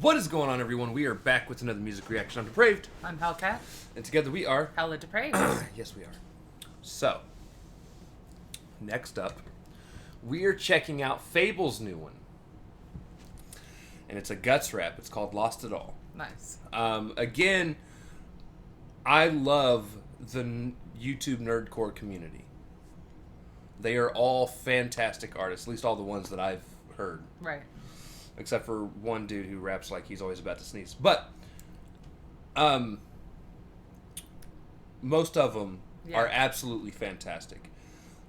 What is going on, everyone? We are back with another music reaction. I'm Depraved. I'm Hellcat. And together we are... HellaDepraved. Yes, we are. So, next up, we are checking out FabvL's new one. And it's a guts rap. It's called Lost It All. Nice. Again, I love the YouTube nerdcore community. They are all fantastic artists, at least all the ones that I've heard. Right. Except for one dude who raps like he's always about to sneeze. But, most of them are absolutely fantastic.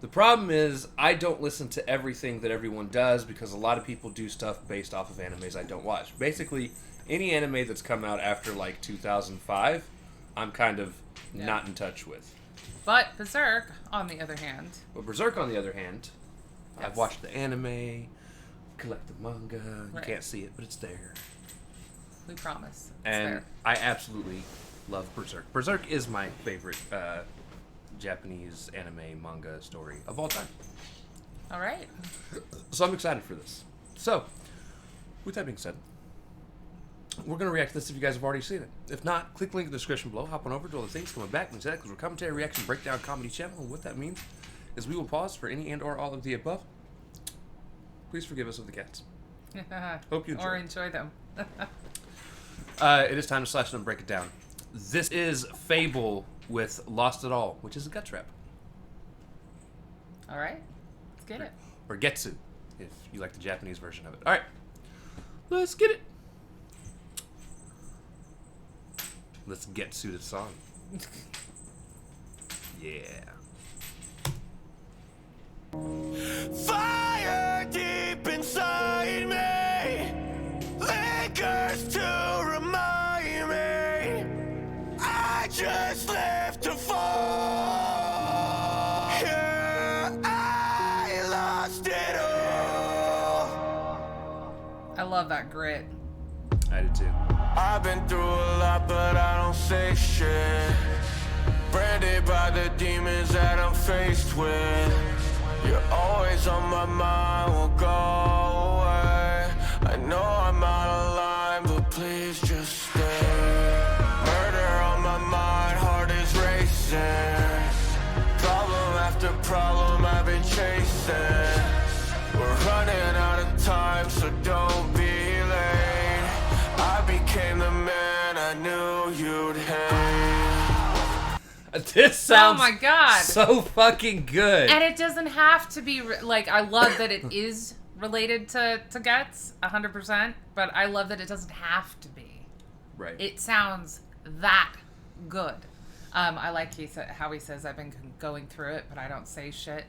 The problem is, I don't listen to everything that everyone does because a lot of people do stuff based off of animes I don't watch. Basically, any anime that's come out after, like, 2005, I'm kind of not in touch with. But Berserk, on the other hand... But Berserk, on the other hand, I've watched the anime... collect the manga. You can't see it, but it's there. We promise. It's and there. I absolutely love Berserk. Berserk is my favorite Japanese anime manga story of all time. All right. So I'm excited for this. So, with that being said, we're going to react to this if you guys have already seen it. If not, click the link in the description below. Hop on over to all the things coming back and say that because we're commentary, reaction, breakdown, comedy channel. And what that means is we will pause for any and or all of the above. Please forgive us of the cats. Hope you enjoy. Or enjoy them. It is time to slash them and break it down. This is FabvL with Lost It All, which is a guts rap. All right. Let's get it. Or Getsu, if you like the Japanese version of it. All right. Let's get it. Let's Getsu the song. Yeah. Fire deep inside me lingers to remind me I just left to fall. Yeah, I lost it all. I love that grit. I do too. I've been through a lot, but I don't say shit. Branded by the demons that I'm faced with. You're always on my mind, won't go away. I know I'm out of line, but please just stay. Murder on my mind, heart is racing. Problem after problem I've been chasing. We're running out of time, so don't be late. I became the man I knew you'd hate. This sounds oh my God. so fucking good. And it doesn't have to be, like, I love that it is related to Guts, 100%, but I love that it doesn't have to be. Right. It sounds that good. I like how he says, I've been going through it, but I don't say shit.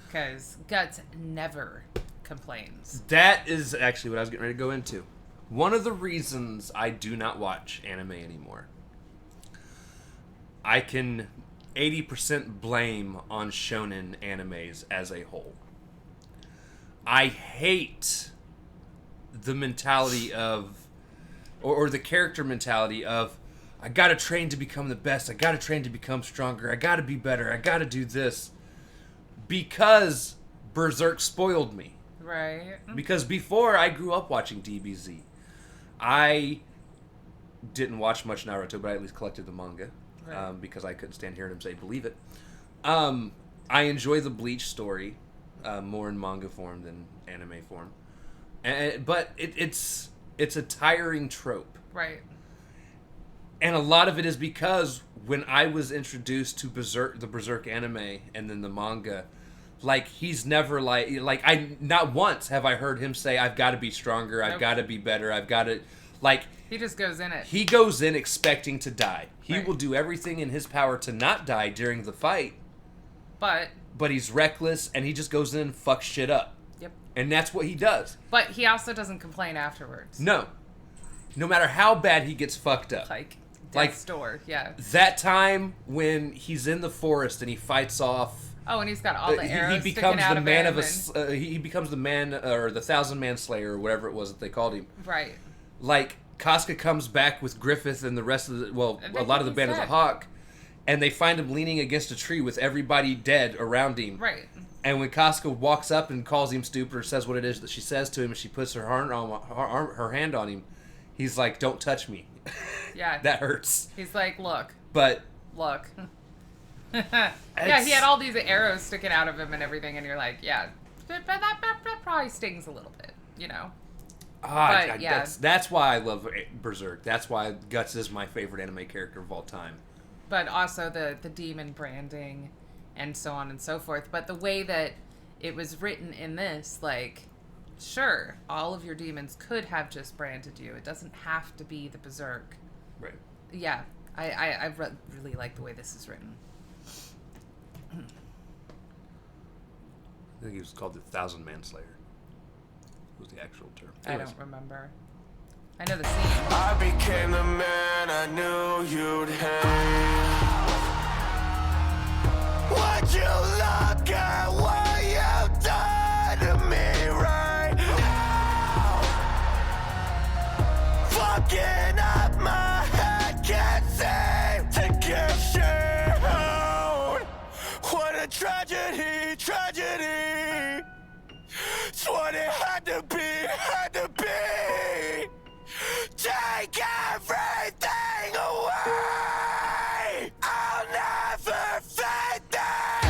Because Guts never complains. That is actually what I was getting ready to go into. One of the reasons I do not watch anime anymore, I can 80% blame on shonen animes as a whole. I hate the mentality of, or the character mentality of, I gotta train to become the best, I gotta train to become stronger, I gotta be better, I gotta do this. Because Berserk spoiled me. Right. Because before I grew up watching DBZ, I didn't watch much Naruto, but I at least collected the manga. Right. Because I couldn't stand hearing him say believe it. I enjoy the Bleach story more in manga form than anime form. But it's a tiring trope. Right. And a lot of it is because when I was introduced to the Berserk anime and then the manga, like, he's never not once have I heard him say, I've got to be stronger, I've got to be better, I've got to, like... He just goes in it. He goes in expecting to die. He Right. will do everything in his power to not die during the fight. But he's reckless, and he just goes in and fucks shit up. Yep. And that's what he does. But he also doesn't complain afterwards. No. No matter how bad he gets fucked up. Like death's door, yeah. That time when he's in the forest and he fights off... Oh, and he's got all the arrows he sticking out becomes the of man him. of he becomes the man, or the 1,000-man slayer, or whatever it was that they called him. Right. Like, Casca comes back with Griffith and the rest of the... Well, a lot of the band of the Hawk. And they find him leaning against a tree with everybody dead around him. Right. And when Casca walks up and calls him stupid or says what it is that she says to him, and she puts her hand on him, He's like, don't touch me. Yeah. That hurts. He's like, look. But Yeah, he had all these arrows sticking out of him and everything, and you're like, yeah, but that probably stings a little bit, you know. Yeah. That's why I love Berserk. That's why Guts is my favorite anime character of all time. But also the demon branding and so on and so forth. But the way that it was written in this, like, sure, all of your demons could have just branded you. It doesn't have to be the Berserk. Right. Yeah, I really like the way this is written. I think he was called the Thousand Manslayer. Was the actual term. Anyways. I don't remember. I know the scene. I became the man I knew you'd hate. Would you look at what you've done to me right now? Fucking up my head, can't seem to get shit out. What a tragedy, tragedy. It's what it had to be, had to be. Take everything away. I'll never fade that.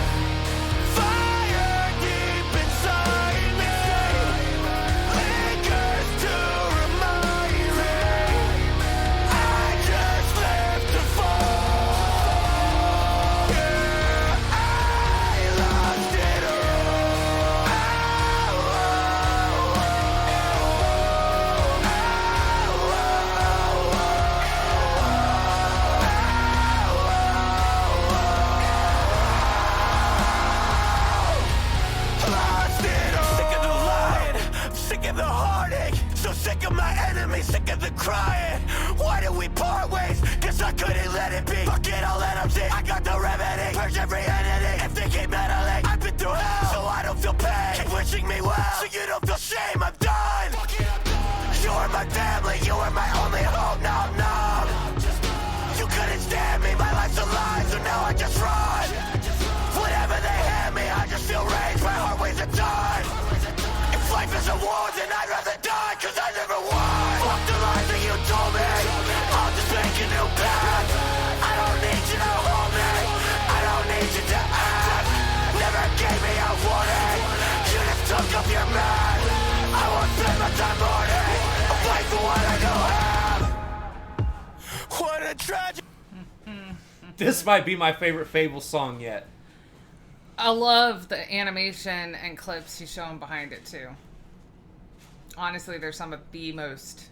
Fire deep inside me lingers to remind me I just live to fall. Yeah, I lost it the heartache, so sick of my enemies, sick of the crying. Why did we part ways? Cause I couldn't let it be. Fuck it, I'll let them see. I got the remedy. Purge every entity. If they keep meddling, I've been through hell, so I don't feel pain. Keep wishing me well, so you don't feel shame. I'm done. You were my family, you were my only hope. Now I'm numb. You couldn't stand me, my life's a lie, so now I just run. Whatever they hand me, I just feel rage. My heart weighs a ton. Life is a war, then I'd rather die, cause I never won. Fuck the lies that you told me, I'll just make a new path. I don't need you to hold me, I don't need you to act. Never gave me a warning, you just took up your man. I won't spend my time mourning, I'll fight for what I don't have. What a tragedy. This might be my favorite FabvL song yet. I love the animation and clips he's showing behind it too. Honestly, they're some of the most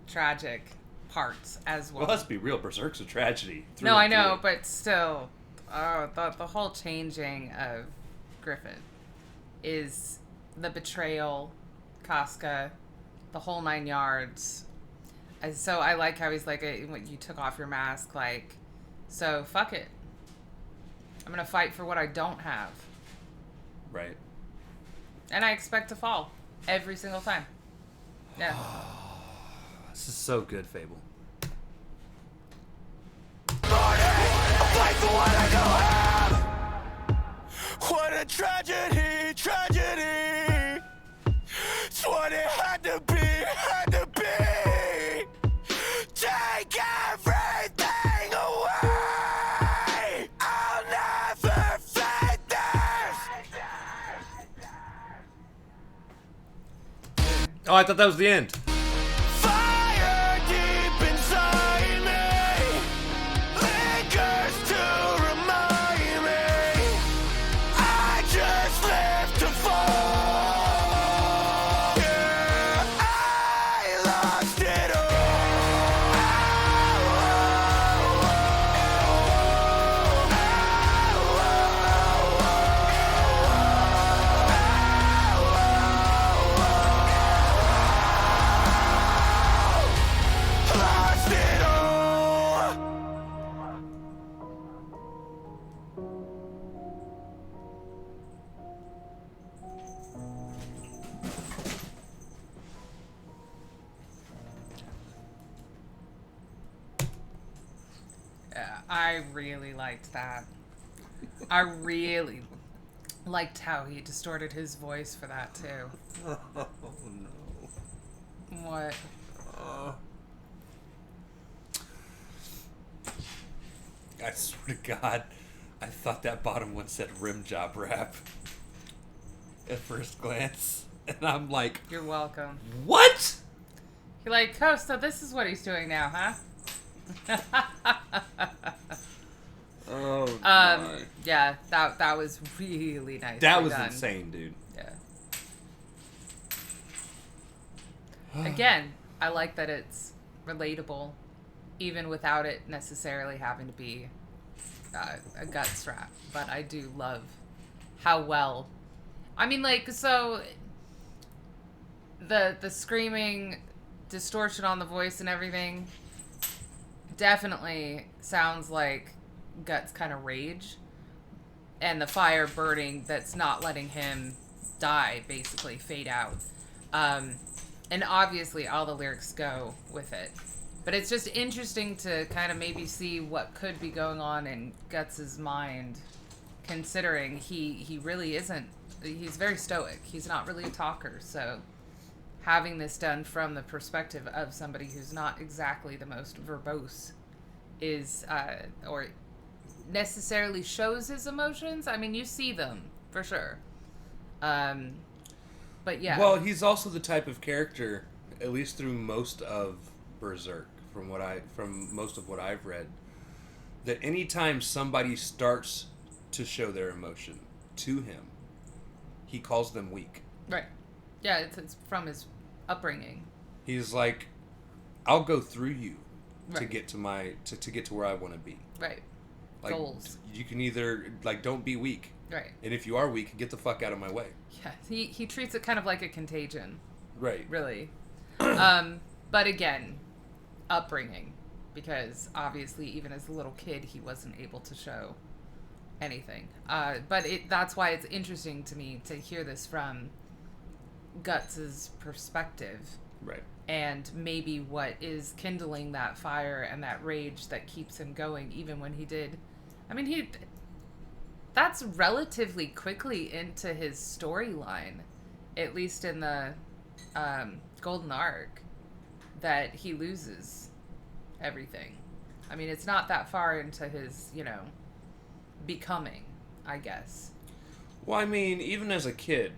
tragic parts as well. Well, let's be real. Berserk's a tragedy. No, I know, but still, the whole changing of Griffith is the betrayal, Casca, the whole 9 yards. And so I like how he's like, when you took off your mask, like, so fuck it. I'm going to fight for what I don't have. Right. And I expect to fall every single time. Yeah. This is so good, FabvL. Fight for what I don't have. What a tragedy, tragedy. It's what it had to be, had to be. Take everything away. I'll never fade this. Oh, I thought that was the end. Fire deep inside me lingers to remind me I just live to fall. Yeah, I lost it lost it all. Yeah, I really liked that. I really liked how he distorted his voice for that too. Oh, no. What? swear to God, I thought that bottom one said rim job rap at first glance. And I'm like, You're welcome. what? You're like, oh, so this is what he's doing now, huh? Oh, my. Yeah, that was really nice. That was done. insane, dude. Yeah. Again, I like that it's relatable, even without it necessarily having to be a guts rap. But I do love how well. I mean, like, so the screaming, distortion on the voice and everything definitely sounds like Guts' kind of rage, and the fire burning that's not letting him die, basically fade out. And obviously all the lyrics go with it, but it's just interesting to kind of maybe see what could be going on in Guts' mind, considering he really isn't. He's very stoic. He's not really a talker, so having this done from the perspective of somebody who's not exactly the most verbose is or necessarily shows his emotions. I mean, you see them for sure, but yeah. Well, he's also the type of character, at least through most of Berserk, from most of what I've read, that anytime somebody starts to show their emotion to him, he calls them weak. Right. Yeah, it's from his upbringing. He's like, I'll go through you to Right. get to to get to where I want to be. Right. Like, Goals. you can either, like, don't be weak. Right. And if you are weak, get the fuck out of my way. Yeah, he treats it kind of like a contagion, Right. really. But again, upbringing, because obviously even as a little kid he wasn't able to show anything. But that's why it's interesting to me to hear this from Guts' perspective. Right. And maybe what is kindling that fire and that rage that keeps him going, even when he did. I mean, that's relatively quickly into his storyline, at least in the Golden Arc, that he loses everything. I mean, it's not that far into his, becoming, I guess. Well, I mean, even as a kid,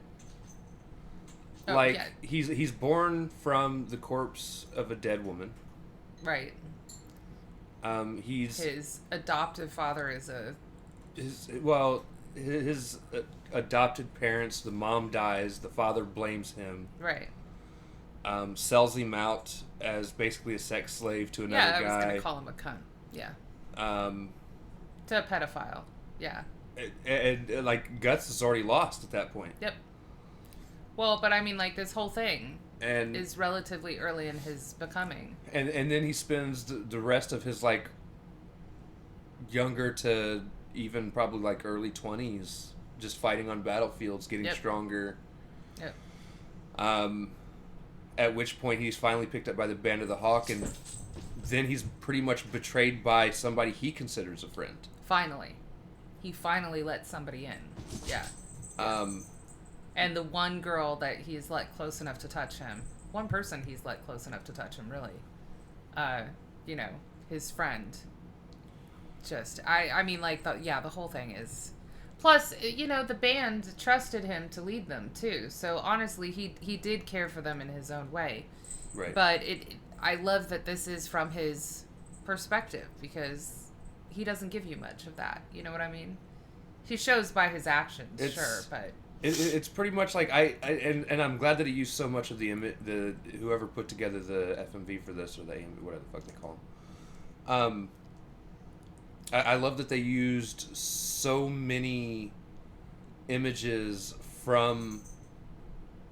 Oh, like, yeah. he's born from the corpse of a dead woman. Right. His adoptive father is his adopted parents, the mom dies, the father blames him. Right. Sells him out as basically a sex slave to another guy. Yeah, I was going to call him a cunt. Yeah. To a pedophile. Yeah. And like, Guts is already lost at that point. Yep. Well, but I mean, like, this whole thing And is relatively early in his becoming. and then he spends the rest of his, like, younger to even probably, like, early 20s just fighting on battlefields, getting stronger. Yep. At which point he's finally picked up by the Band of the Hawk, and then he's pretty much betrayed by somebody he considers a friend. Finally. He finally let somebody in. Yeah. And the one girl that he's let close enough to touch him, one person he's let close enough to touch him, really. His friend. Just, I mean, like, the whole thing is... Plus, the band trusted him to lead them, too. So, honestly, he did care for them in his own way. Right. But I love that this is from his perspective, because he doesn't give you much of that. You know what I mean? He shows by his actions, sure, but... It's pretty much like and I'm glad that he used so much of the whoever put together the FMV for this, or the AMV, whatever the fuck they call them. I love that they used so many images from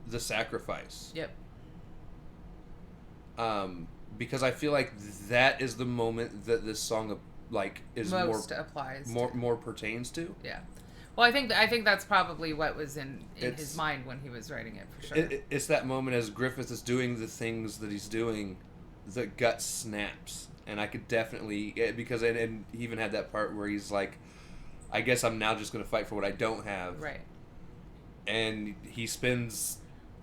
the sacrifice. Yep. Because I feel like that is the moment that this song is most applies more pertains to. Yeah. Well, I think that's probably what was in his mind when he was writing it, for sure. It's that moment as Griffith is doing the things that he's doing, the gut snaps. And I could definitely... Because and he even had that part where he's like, I guess I'm now just going to fight for what I don't have. Right. And he spends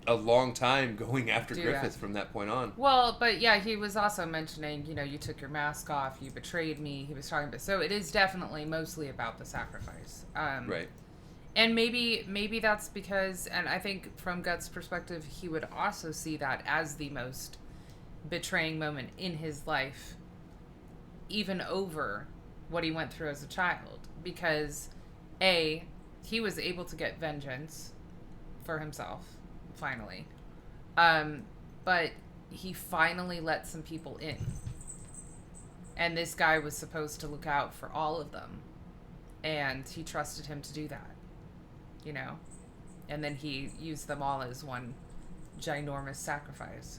a long time going after Do Griffith that. from that point on. Well, but yeah, he was also mentioning, you took your mask off, you betrayed me. He was talking about, so it is definitely mostly about the sacrifice. Right. And maybe that's because, and I think from Guts' perspective, he would also see that as the most betraying moment in his life, even over what he went through as a child. Because, A, he was able to get vengeance for himself, finally. But he finally let some people in. And this guy was supposed to look out for all of them. And he trusted him to do that. And then he used them all as one ginormous sacrifice.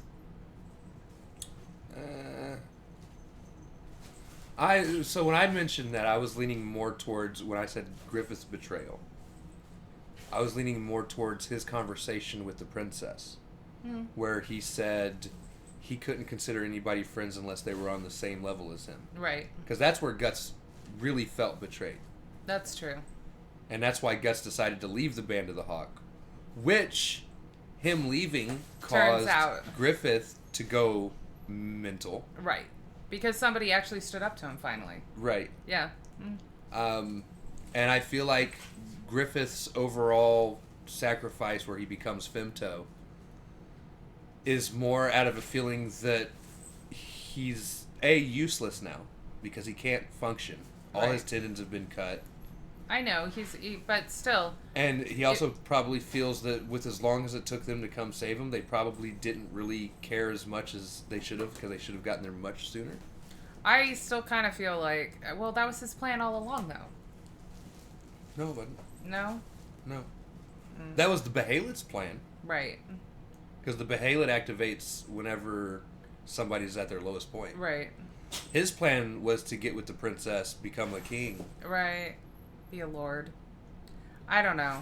So when I mentioned that, I was leaning more towards, when I said Griffith's betrayal, I was leaning more towards his conversation with the princess, where he said he couldn't consider anybody friends unless they were on the same level as him. Right. Because that's where Guts really felt betrayed. That's true. And that's why Guts decided to leave the Band of the Hawk, which him leaving caused Griffith to go mental. Right. Because somebody actually stood up to him finally. Right. Yeah. And I feel like Griffith's overall sacrifice, where he becomes Femto, is more out of a feeling that he's useless now because he can't function. All his tendons have been cut. I know but still. And he also probably feels that with as long as it took them to come save him, they probably didn't really care as much as they should have, because they should have gotten there much sooner. I still kind of feel like, well, that was his plan all along, though. No, it wasn't. No? No. That was the Behelit plan. Right. Because the Behelit activates whenever somebody's at their lowest point. Right. His plan was to get with the princess, become a king. Right. Be a lord. I don't know.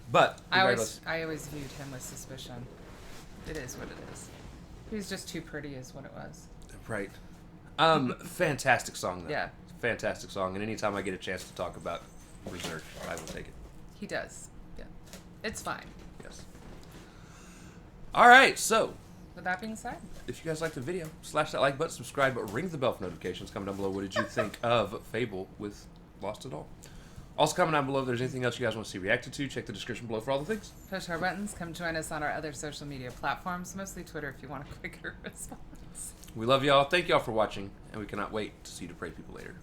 But I always viewed him with suspicion. It is what it is. He was just too pretty is what it was. Right. Fantastic song, though. Yeah. Fantastic song. And anytime I get a chance to talk about Berserk, I will take it. He does. Yeah. It's fine. Yes. All right, so With that being said, if you guys liked the video, slash that like button, subscribe, but ring the bell for notifications. Comment down below, what did you think of Fable with Lost It All? Also, comment down below if there's anything else you guys want to see reacted to. Check the description below for all the things. push our buttons. Come join us on our other social media platforms, mostly Twitter if you want a quicker response. We love y'all. Thank y'all for watching, and we cannot wait to see you Depraved people later.